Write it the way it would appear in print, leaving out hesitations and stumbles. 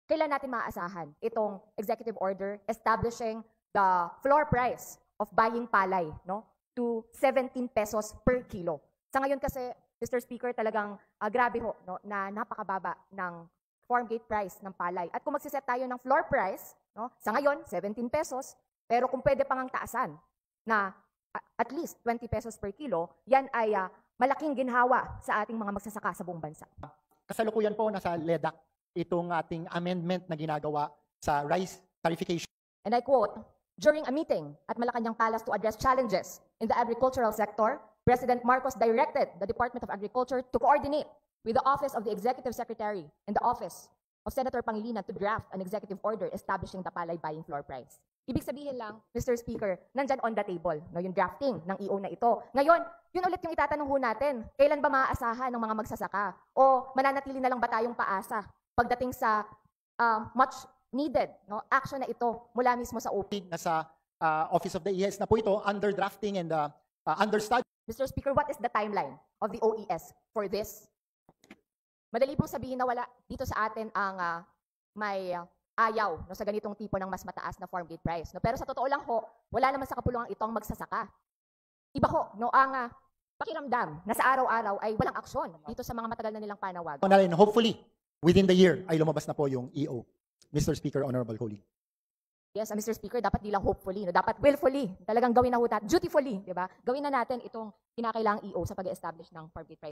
kailan natin maaasahan itong executive order establishing the floor price of buying palay, no, to 17 pesos per kilo. Sa ngayon kasi, Mr. Speaker, talagang grabe ho, no, na napakababa ng farm gate price ng palay. At kung magsiset tayo ng floor price, no, sa ngayon, 17 pesos, pero kung pwede pang ang taasan na at least 20 pesos per kilo, yan ay malaking ginhawa sa ating mga magsasaka sa buong bansa. Kasalukuyan po nasa LEDAC itong ating amendment na ginagawa sa rice tarification. And I quote, during a meeting at Malacanang Palace to address challenges in the agricultural sector, President Marcos directed the Department of Agriculture to coordinate with the Office of the Executive Secretary and the Office of Senator Pangilinan to draft an executive order establishing the palay buying floor price. Ibig sabihin lang, Mr. Speaker, nandyan on the table, no, yung drafting ng EO na ito. Ngayon, yun ulit yung itatanong ho natin, kailan ba maaasahan ng mga magsasaka? O mananatili na lang ba tayong paasa pagdating sa much needed, no, action na ito mula mismo sa OP? Nasa Office of the ES na po ito, under drafting and under study. Mr. Speaker, what is the timeline of the OES for this? Madali pong sabihin na wala dito sa atin ang may ayaw, no, sa ganitong tipo ng mas mataas na farm gate price. No? Pero sa totoo lang ho, wala naman sa kapulungan itong magsasaka. Iba ho, no, ang pakiramdam na sa araw-araw ay walang aksyon dito sa mga matagal na nilang panawag. Hopefully, within the year ay lumabas na po yung EO. Mr. Speaker, Honorable colleague. Yes, Mr. Speaker, dapat di lang hopefully, no? Dapat willfully, talagang gawin na ho natin, dutifully, di ba? Gawin na natin itong kinakailangang EO sa pag-establish ng farm gate price.